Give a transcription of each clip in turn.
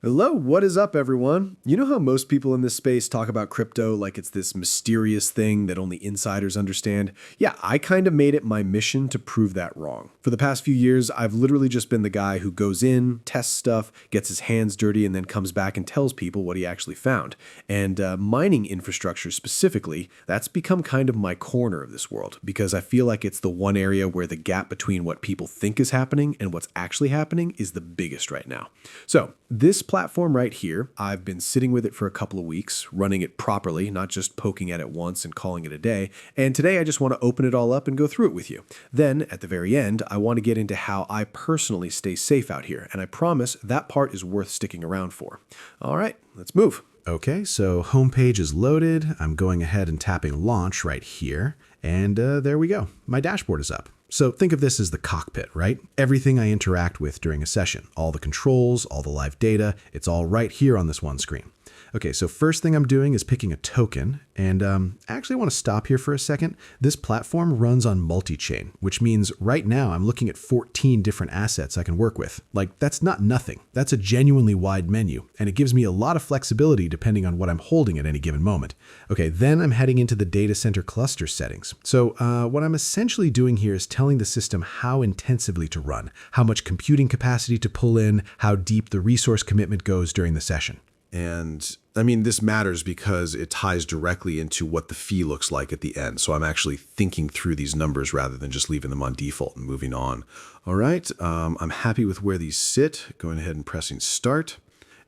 Hello, what is up, everyone? You know how most people in this space talk about crypto like it's this mysterious thing that only insiders understand? Yeah, I kind of made it my mission to prove that wrong. For the past few years, I've literally just been the guy who goes in, tests stuff, gets his hands dirty, and then comes back and tells people what he actually found. And mining infrastructure specifically, that's become kind of my corner of this world because I feel like it's the one area where the gap between what people think is happening and what's actually happening is the biggest right now. So, this platform right here, I've been sitting with it for a couple of weeks, running it properly, not just poking at it once and calling it a day. And today I just want to open it all up and go through it with you. Then at the very end, I want to get into how I personally stay safe out here. And I promise that part is worth sticking around for. All right, let's move. Okay, so homepage is loaded. I'm going ahead and tapping launch right here. And there we go. My dashboard is up. So think of this as the cockpit, right? Everything I interact with during a session, all the controls, all the live data, it's all right here on this one screen. Okay, so first thing I'm doing is picking a token, and I actually want to stop here for a second. This platform runs on multi-chain, which means right now I'm looking at 14 different assets I can work with. Like, that's not nothing. That's a genuinely wide menu, and it gives me a lot of flexibility depending on what I'm holding at any given moment. Okay, then I'm heading into the data center cluster settings. So what I'm essentially doing here is telling the system how intensively to run, how much computing capacity to pull in, how deep the resource commitment goes during the session. And I mean, this matters because it ties directly into what the fee looks like at the end. So I'm actually thinking through these numbers rather than just leaving them on default and moving on. All right, I'm happy with where these sit. Going ahead and pressing start.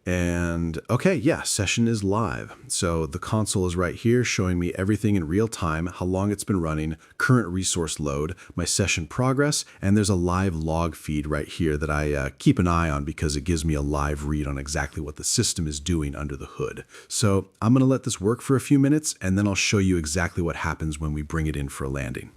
And okay, yeah, session is live. So the console is right here showing me everything in real time, how long it's been running, current resource load, my session progress, and there's a live log feed right here that I keep an eye on because it gives me a live read on exactly what the system is doing under the hood. So I'm gonna let this work for a few minutes and then I'll show you exactly what happens when we bring it in for a landing.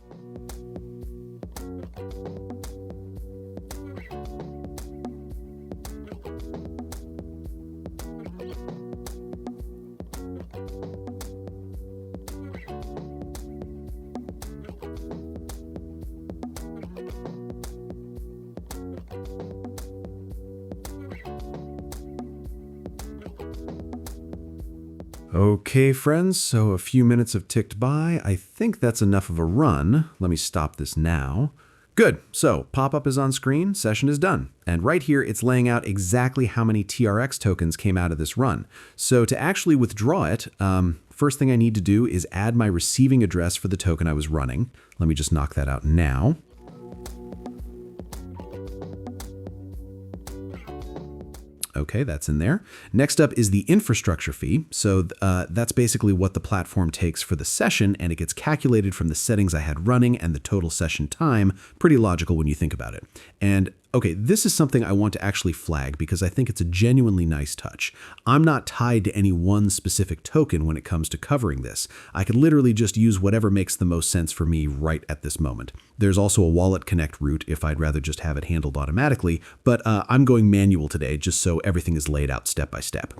Okay, friends, so a few minutes have ticked by. I think that's enough of a run. Let me stop this now. Good, so pop-up is on screen, session is done. And right here, it's laying out exactly how many TRX tokens came out of this run. So to actually withdraw it, first thing I need to do is add my receiving address for the token I was running. Let me just knock that out now. Okay, that's in there. Next up is the infrastructure fee. So that's basically what the platform takes for the session, and it gets calculated from the settings I had running and the total session time. Pretty logical when you think about it. And okay, this is something I want to actually flag because I think it's a genuinely nice touch. I'm not tied to any one specific token when it comes to covering this. I can literally just use whatever makes the most sense for me right at this moment. There's also a wallet connect route if I'd rather just have it handled automatically, but I'm going manual today just so everything is laid out step by step.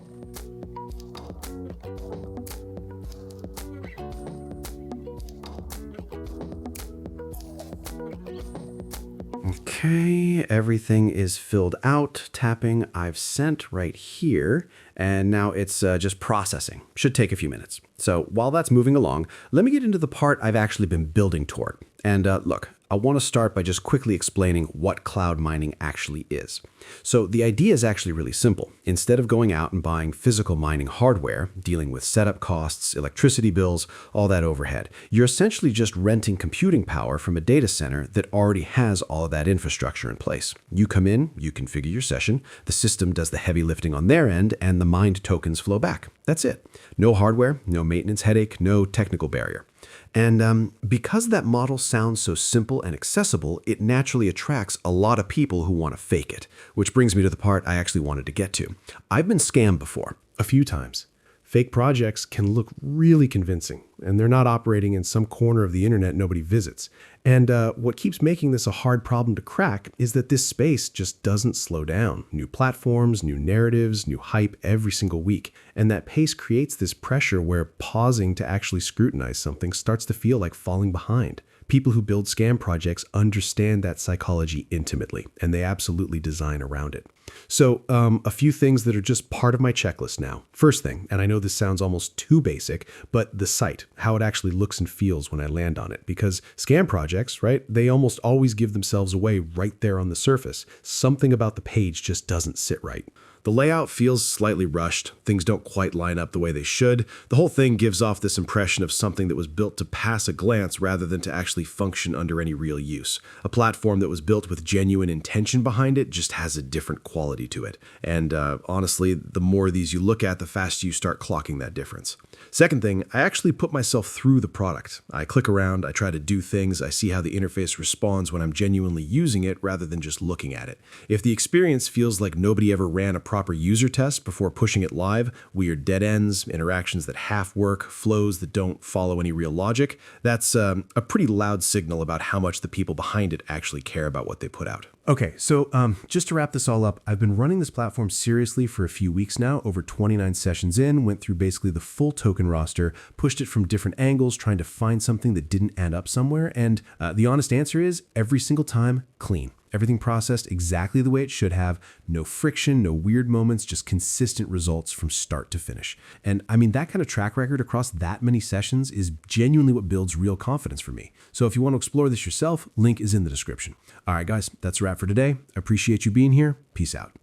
Okay, everything is filled out. Tapping I've sent right here, and now it's just processing. Should take a few minutes. So while that's moving along, let me get into the part I've actually been building toward. And look, I want to start by just quickly explaining what cloud mining actually is. So the idea is actually really simple. Instead of going out and buying physical mining hardware, dealing with setup costs, electricity bills, all that overhead, you're essentially just renting computing power from a data center that already has all of that infrastructure in place. You come in, you configure your session, the system does the heavy lifting on their end, and the mined tokens flow back. That's it. No hardware, no maintenance headache, no technical barrier. And because that model sounds so simple and accessible, it naturally attracts a lot of people who want to fake it, which brings me to the part I actually wanted to get to. I've been scammed before, a few times. Fake projects can look really convincing, and they're not operating in some corner of the internet nobody visits. And what keeps making this a hard problem to crack is that this space just doesn't slow down. New platforms, new narratives, new hype every single week. And that pace creates this pressure where pausing to actually scrutinize something starts to feel like falling behind. People who build scam projects understand that psychology intimately, and they absolutely design around it. So a few things that are just part of my checklist now. First thing, and I know this sounds almost too basic, but the site, how it actually looks and feels when I land on it. Because scam projects, right, they almost always give themselves away right there on the surface. Something about the page just doesn't sit right. The layout feels slightly rushed. Things don't quite line up the way they should. The whole thing gives off this impression of something that was built to pass a glance rather than to actually function under any real use. A platform that was built with genuine intention behind it just has a different quality to it. And honestly, the more of these you look at, the faster you start clocking that difference. Second thing, I actually put myself through the product. I click around, I try to do things, I see how the interface responds when I'm genuinely using it rather than just looking at it. If the experience feels like nobody ever ran a proper user test before pushing it live, weird dead ends, interactions that half work, flows that don't follow any real logic, that's a pretty loud signal about how much the people behind it actually care about what they put out. Okay, so just to wrap this all up, I've been running this platform seriously for a few weeks now, over 29 sessions in, went through basically the full token roster, pushed it from different angles, trying to find something that didn't add up somewhere, and the honest answer is, every single time, clean. Everything processed exactly the way it should have, no friction, no weird moments, just consistent results from start to finish. And I mean, that kind of track record across that many sessions is genuinely what builds real confidence for me. So if you want to explore this yourself, link is in the description. All right, guys, that's a wrap for today. I appreciate you being here. Peace out.